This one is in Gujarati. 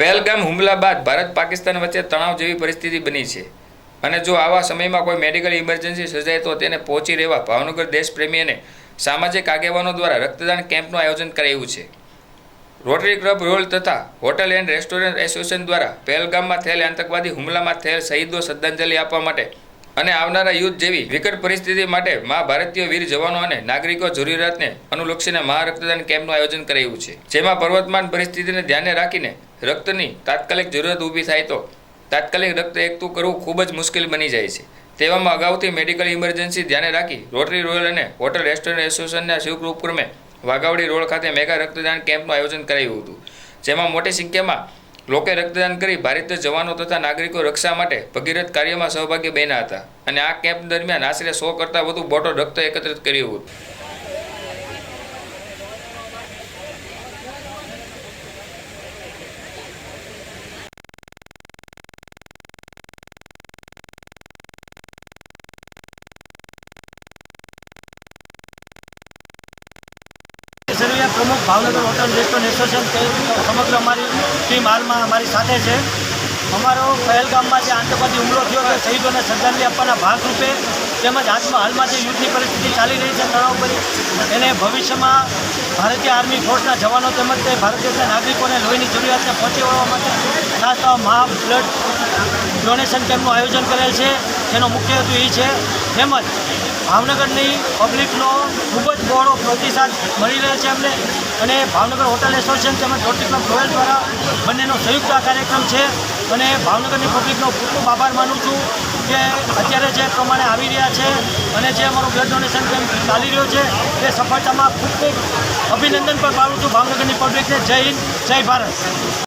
પહેલગામ હુમલા બાદ ભારત પાકિસ્તાન વચ્ચે તણાવ જેવી પરિસ્થિતિ બની છે અને જો આવા સમયમાં કોઈ મેડિકલ ઇમરજન્સી સર્જાય તો તેને પહોંચી રહેવા ભાવનગર દેશપ્રેમી અને સામાજિક આગેવાનો દ્વારા રક્તદાન કેમ્પનું આયોજન કરાયું છે। રોટરી ક્લબ રોલ તથા હોટલ એન્ડ રેસ્ટોરન્ટ એસોસિએશન દ્વારા પહેલગામમાં થયેલ આતંકવાદી હુમલામાં થયેલ શહીદો શ્રદ્ધાંજલિ આપવા માટે અને આવનારા યુદ્ધ જેવી વિકટ પરિસ્થિતિ માટે ભારતીય વીર જવાનો અને નાગરિકો જરૂરિયાતને અનુલક્ષીને મહા રક્તદાન કેમ્પનું આયોજન કરાયું છે, જેમાં પર્વતમાન પરિસ્થિતિને ધ્યાને રાખીને રક્તની તાત્કાલિક જરૂરિયાત ઊભી થાય તો તાત્કાલિક રક્ત એકઠું કરવું ખૂબ જ મુશ્કેલ બની જાય છે। તેવામાં અગાઉથી મેડિકલ ઇમરજન્સી ધ્યાને રાખી રોટરી રોયલ અને હોટલ રેસ્ટોરન્ટ એસોસિએશનના સંયુક્ત ઉપક્રમે વાઘાવડી રોડ ખાતે મેગા રક્તદાન કેમ્પનું આયોજન કરાયું હતું, જેમાં મોટી સંખ્યામાં લોકોએ રક્તદાન કરી ભારતીય જવાનો તથા નાગરિકો રક્ષા માટે ભગીરથ કાર્યમાં સહભાગી બન્યા હતા અને આ કેમ્પ દરમિયાન આશરે 100 કરતાં વધુ બોટલ રક્ત એકત્રિત કર્યું હતું। પ્રમુખ ભાવનગર હોટલ રેસ્ટોરન્ટ એસોસિએશન સમગ્ર અમારી ટીમ હાલમાં અમારી સાથે છે। અમારો પહેલગામમાં જે આતંકવાદી હુમલો થયો તે શહીદોને શ્રદ્ધાંજલિ આપવાના ભાગરૂપે તેમજ હાલમાં જે યુદ્ધની પરિસ્થિતિ ચાલી રહી છે તણાવ ભરી એને ભવિષ્યમાં ભારતીય આર્મી ફોર્સના જવાનો તેમજ તે ભારતીય નાગરિકોને લોહીની જરૂરિયાતને પહોંચી વળવા માટે ખાસ મહા બ્લડ ડોનેશન કેમ્પનું આયોજન કરેલ છે, જેનો મુખ્ય હેતુ એ છે તેમજ ભાવનગરની પબ્લિકનો ખૂબ જ બહોળો પ્રતિસાદ મળી રહ્યો છે અમને અને ભાવનગર હોટલ એસોસિએશન તેમજ રોટરી ક્લબ રોયલ દ્વારા બંનેનો સંયુક્ત આ કાર્યક્રમ છે અને ભાવનગરની પબ્લિકનો ખૂબ ખૂબ આભાર માનું છું કે અત્યારે જે પ્રમાણે આવી રહ્યા છે અને જે અમારો બ્લડ ડોનેશન કેમ્પ ચાલી રહ્યો છે તે સફળતામાં ખૂબ ખૂબ અભિનંદન પણ પાડું છું ભાવનગરની પબ્લિકને। જય હિન્દ, જય ભારત।